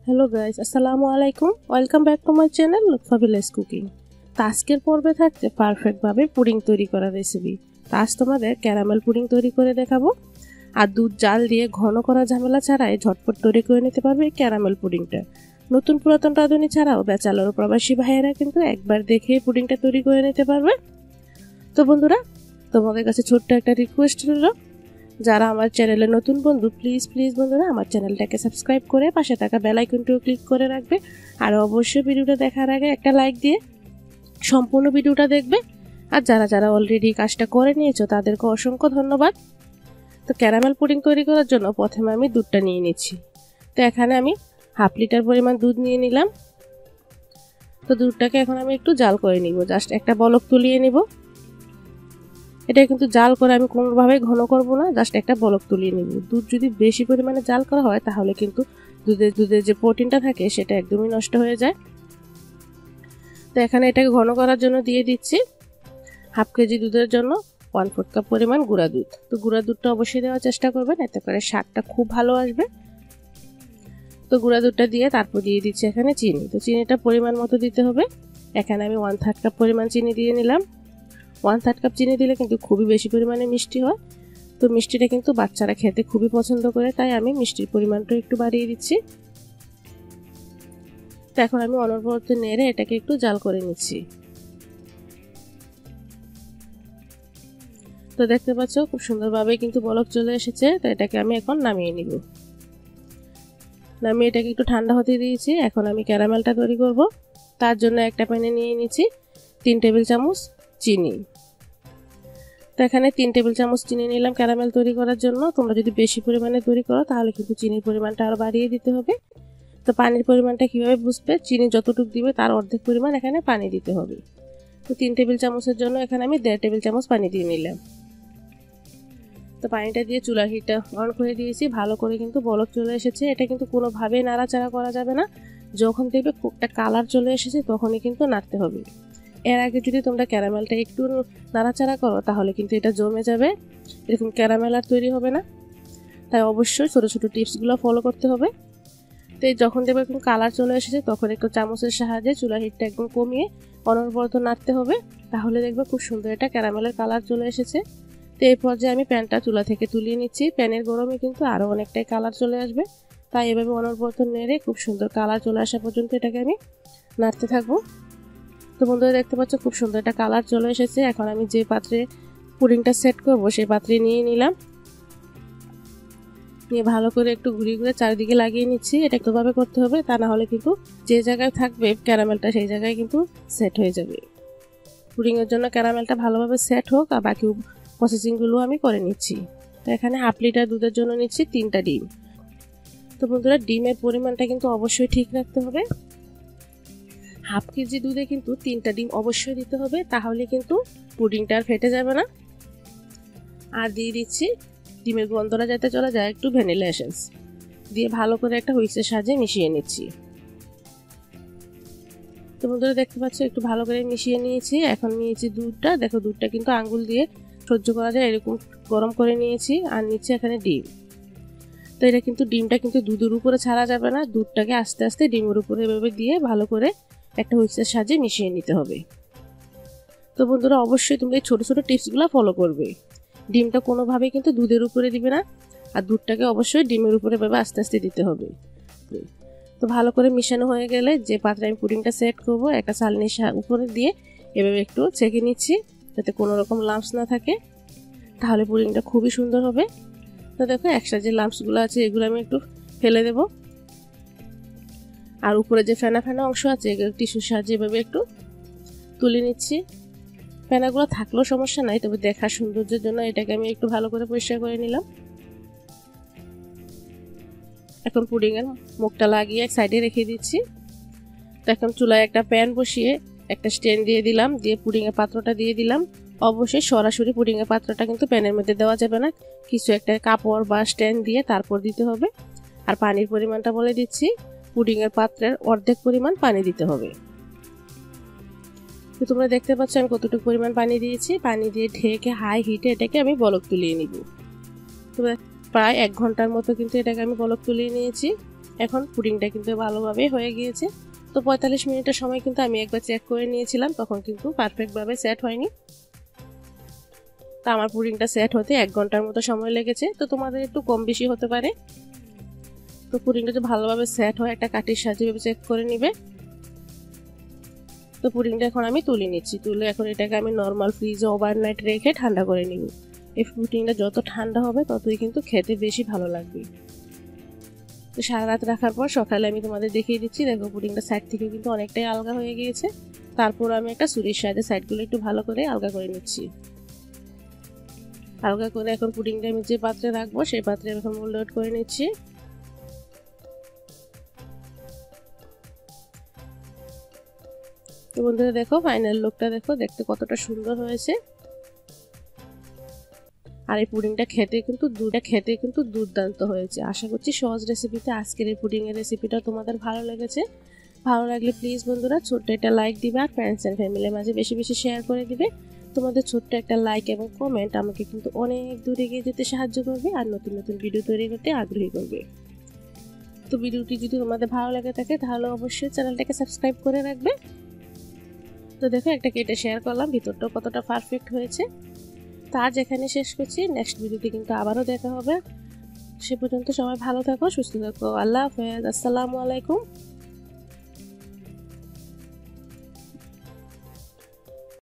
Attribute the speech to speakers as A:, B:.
A: Hello guys, আসসালামু আলাইকুম। Welcome back to my channel Lutfa village cooking. আজকের পর্বে থাকছে পারফেক্টভাবে পুডিং তৈরি করার রেসিপি। আজ তোমাদের ক্যারামেল পুডিং তৈরি করে দেখাবো। আর দুধ জাল দিয়ে ঘন করা ঝামেলা ছাড়াই ঝটপট তৈরি করে নিতে পারবে এই ক্যারামেল পুডিংটা। নতুন পুরাতন রাঁধুনি ছাড়াও ব্যাচেলর ও প্রবাসী ভাইয়েরা কিন্তু একবার দেখে পুডিংটা তৈরি করে নিতে পারবে। তো বন্ধুরা, তোমাদের কাছে ছোট্ট একটা রিকোয়েস্ট রইল, যারা আমার চ্যানেলে নতুন বন্ধু প্লিজ বন্ধুরা আমার চ্যানেলটাকে সাবস্ক্রাইব করে পাশে থাকা বেল আইকনটিও ক্লিক করে রাখবে। আর অবশ্যই ভিডিওটা দেখার আগে একটা লাইক দিয়ে সম্পূর্ণ ভিডিওটা দেখবে। আর যারা অলরেডি কাজটা করে নিয়েছো তাদেরকে অসংখ্য ধন্যবাদ। তো ক্যারামেল পুডিং তৈরি করার জন্য প্রথমে আমি দুধটা নিয়ে নিচ্ছি। তো এখানে আমি হাফ লিটার পরিমাণ দুধ নিয়ে নিলাম। তো দুধটাকে এখন আমি একটু জাল করে নিব, জাস্ট একটা বলক তুলিয়ে নিব। এটা কিন্তু জাল করে আমি কোনোভাবে ঘন করব না, জাস্ট একটা বলক তুলিয়ে নিব। দুধ যদি বেশি পরিমাণে জাল করা হয় তাহলে কিন্তু দুধের যে প্রোটিনটা থাকে সেটা একদমই নষ্ট হয়ে যায়। তো এখানে এটাকে ঘন করার জন্য দিয়ে দিচ্ছি হাফ কেজি দুধের জন্য 1/4 কাপ পরিমাণ গুঁড়া দুধ। তো গুঁড়া দুধটা অবশ্যই দেওয়ার চেষ্টা করবেন, এতে করে স্বাদটা খুব ভালো আসবে। তো গুঁড়া দুধটা দিয়ে তারপর দিয়ে দিচ্ছি এখানে চিনি। তো চিনিটা পরিমাণ মতো দিতে হবে। এখানে আমি 1/3 কাপ পরিমাণ চিনি দিয়ে নিলাম। 1/3 কাপ চিনি দিলে কিন্তু খুবই বেশি পরিমাণে মিষ্টি হয়। তো মিষ্টিটা কিন্তু বাচ্চারা খেতে খুবই পছন্দ করে, তাই আমি মিষ্টির পরিমাণটা একটু বাড়িয়ে দিচ্ছি। তো এখন আমি অনবরত নেড়ে এটাকে একটু জাল করে নিচ্ছি। তো দেখতে পাচ্ছ খুব সুন্দরভাবে কিন্তু বলক চলে এসেছে। তো এটাকে আমি এখন নামিয়ে নিব। নামিয়ে এটাকে একটু ঠান্ডা হতে দিয়েছি। এখন আমি ক্যারামেলটা তৈরি করব। তার জন্য একটা প্যানে নিয়ে নিচ্ছি 3 টেবিল চামচ চিনি। তো এখানে 3 টেবিল চামচ চিনি নিলাম ক্যারামেল তৈরি করার জন্য। তোমরা যদি বেশি পরিমাণে তৈরি করো তাহলে কিন্তু চিনির পরিমাণটা আরও বাড়িয়ে দিতে হবে। তো পানির পরিমাণটা কীভাবে বুঝবে? চিনি যতটুকু দিবে তার অর্ধেক পরিমাণ এখানে পানি দিতে হবে। তো 3 টেবিল চামচের জন্য এখানে আমি 1.5 টেবিল চামচ পানি দিয়ে নিলাম। তো পানিটা দিয়ে চুলার হিটটা অন করে দিয়েছি। ভালো করে কিন্তু বলক চলে এসেছে। এটা কিন্তু কোনোভাবেই নাড়াচাড়া করা যাবে না। যখন দেখবে একটা কালার চলে এসেছে তখনই কিন্তু নাড়তে হবে। এর আগে যদি তোমরা ক্যারামেলটা একটু নাড়াচাড়া করো তাহলে কিন্তু এটা জমে যাবে, এরকম ক্যারামেল আর তৈরি হবে না। তাই অবশ্যই ছোটো ছোটো টিপসগুলো ফলো করতে হবে। তো যখন দেখবে এরকম কালার চলে এসেছে তখন একটু চামচের সাহায্যে চুলার হিটটা একদম কমিয়ে অনবরত নাড়তে হবে। তাহলে দেখবে খুব সুন্দর একটা ক্যারামেলের কালার চলে এসেছে। তো এই পর্যায়ে আমি প্যানটা চুলা থেকে তুলিয়ে নিচ্ছি। প্যানের গরমে কিন্তু আরও অনেকটাই কালার চলে আসবে, তাই এভাবে অনবরত নেড়ে খুব সুন্দর কালার চলে আসা পর্যন্ত এটাকে আমি নাড়তে থাকবো। তো বন্ধুরা দেখতে পাচ্ছ খুব সুন্দর একটা কালার চলে এসেছে। এখন আমি যে পাত্রে পুডিংটা সেট করব সেই পাত্রে নিয়ে নিলাম। নিয়ে ভালো করে একটু ঘুরিয়ে চারিদিকে লাগিয়ে নিচ্ছি। এটা একটুভাবে করতে হবে, তা না হলে কিন্তু যে জায়গায় থাকবে ক্যারামেলটা সেই জায়গায় কিন্তু সেট হয়ে যাবে। পুডিংয়ের জন্য ক্যারামেলটা ভালোভাবে সেট হোক আর বাকি প্রসেসিংগুলো আমি করে নিচ্ছি। তো এখানে হাফ লিটার দুধের জন্য নিচ্ছি 3টা ডিম। তো বন্ধুরা ডিমের পরিমাণটা কিন্তু অবশ্যই ঠিক রাখতে হবে। হাফ কেজি দুধে কিন্তু 3টা ডিম অবশ্যই দিতে হবে, তাহলে কিন্তু পুডিংটা আর ফেটে যাবে না। আর দিয়ে দিচ্ছি ডিমের গন্ধটা যাতে চলে যায় একটু ভ্যানিলা এসেন্স দিয়ে ভালো করে একটা হুইস্কের সাহায্যে মিশিয়ে নিচ্ছি। তো বন্ধুরা দেখতে পাচ্ছ একটু ভালো করে মিশিয়ে নিয়েছি। এখন নিয়েছি দুধটা। দেখো দুধটা কিন্তু আঙ্গুল দিয়ে সহ্য করা যায় এরকম গরম করে নিয়েছি। আর নিচ্ছি এখানে ডিম। তো এটা কিন্তু ডিমটা কিন্তু দুধের উপরে ছাড়া যাবে না, দুধটাকে আস্তে আস্তে ডিমের উপরে এভাবে দিয়ে ভালো করে একটা হুইস্কের সাহায্যে মিশিয়ে নিতে হবে। তো বন্ধুরা অবশ্যই তোমরা এই ছোটো ছোটো টিপসগুলো ফলো করবে। ডিমটা কোনোভাবেই কিন্তু দুধের উপরে দিবে না, আর দুধটাকে অবশ্যই ডিমের উপরে এভাবে আস্তে আস্তে দিতে হবে। তো ভালো করে মিশানো হয়ে গেলে যে পাত্রে আমি পুডিংটা সেট করব একটা চালনির উপরে দিয়ে এভাবে একটু ছেঁকে নিচ্ছি যাতে কোনো রকম লাম্পস না থাকে, তাহলে পুডিংটা খুবই সুন্দর হবে। তো দেখো এক্সট্রা যে লাম্পসগুলো আছে এগুলো আমি একটু ফেলে দেব। আর উপরে যে ফেনা ফেনা অংশ আছে এগুলো টিস্যুর সাহায্যে এভাবে একটু তুলে নিচ্ছি। ফেনাগুলো থাকলেও সমস্যা নাই, তবে দেখার সৌন্দর্যের জন্য এটাকে আমি একটু ভালো করে পরিষ্কার করে নিলাম। এখন পুডিংয়ের মুখটা লাগিয়ে এক সাইডে রেখে দিচ্ছি। তো এখন চুলায় একটা প্যান বসিয়ে একটা স্ট্যান্ড দিয়ে দিলাম, দিয়ে পুডিংয়ের পাত্রটা দিয়ে দিলাম। অবশ্যই সরাসরি পুডিংয়ের পাত্রটা কিন্তু প্যানের মধ্যে দেওয়া যাবে না, কিছু একটা কাপড় বা স্ট্যান্ড দিয়ে তারপর দিতে হবে। আর পানির পরিমাণটা বলে দিচ্ছি, পুডিংয়ের পাত্রের অর্ধেক পরিমাণ পানি দিতে হবে। তো তোমরা দেখতে পাচ্ছ আমি কতটুকু পরিমাণ পানি দিয়েছি। পানি দিয়ে ঢেকে হাই হিটে এটাকে আমি বলক তুলিয়ে নিব। তো প্রায় 1 ঘন্টার মতো কিন্তু এটাকে আমি বলক তুলিয়ে নিয়েছি। এখন পুডিংটা কিন্তু ভালোভাবে হয়ে গিয়েছে। তো 45 মিনিটের সময় কিন্তু আমি একবার চেক করে নিয়েছিলাম, তখন কিন্তু পারফেক্টভাবে সেট হয়নি। তো আমার পুডিংটা সেট হতে 1 ঘন্টার মতো সময় লেগেছে। তো তোমাদের একটু কম বেশি হতে পারে। তো পুডিংটা যদি ভালোভাবে সেট হয় একটা কাঠির সাহায্যে চেক করে নিবে। তো পুডিংটা এখন আমি তুলে নিচ্ছি। তুলে এখন এটাকে আমি নর্মাল ফ্রিজে ওভারনাইট রেখে ঠান্ডা করে নিব। এই পুডিংটা যত ঠান্ডা হবে ততই কিন্তু খেতে বেশি ভালো লাগবে। তো সারা রাত রাখার পর সকালে আমি তোমাদের দেখিয়ে দিচ্ছি। দেখো পুডিংটা সাইড থেকে কিন্তু অনেকটাই আলগা হয়ে গিয়েছে। তারপর আমি একটা ছুরির সাহায্যে সাইডগুলো একটু ভালো করে আলগা করে নিচ্ছি। আলগা করে এখন পুডিংটা আমি যে পাত্রে রাখবো সেই পাত্রে এখন মোল্ড করে নিচ্ছি। তো বন্ধুরা দেখো ফাইনাল লুকটা দেখো, দেখতে কতটা সুন্দর হয়েছে। আর এই পুডিংটা খেতে কিন্তু দুর্দান্ত হয়েছে। আশা করছি সহজ রেসিপিতে আজকের এই পুডিংয়ের রেসিপিটা তোমাদের ভালো লেগেছে। ভালো লাগলে প্লিজ বন্ধুরা ছোট্ট একটা লাইক দিবে, আর ফ্রেন্ডস অ্যান্ড ফ্যামিলির মাঝে বেশি বেশি শেয়ার করে দিবে। তোমাদের ছোট্ট একটা লাইক এবং কমেন্ট আমাকে কিন্তু অনেক দূরে এগিয়ে যেতে সাহায্য করবে আর নতুন নতুন ভিডিও তৈরি করতে আগ্রহী করবে। তো ভিডিওটি যদি তোমাদের ভালো লাগে থাকে তাহলে অবশ্যই চ্যানেলটাকে সাবস্ক্রাইব করে রাখবে। তো দেখো একটা কেটে শেয়ার করলাম, ভিতরটাও কতটা পারফেক্ট হয়েছে। তো আজ এখানে শেষ করছি, নেক্সট ভিডিওতে কিন্তু আবারও দেখা হবে। সে পর্যন্ত সবাই ভালো থাকো, সুস্থ থাকো। আল্লাহ হাফেজ, আসসালামু আলাইকুম।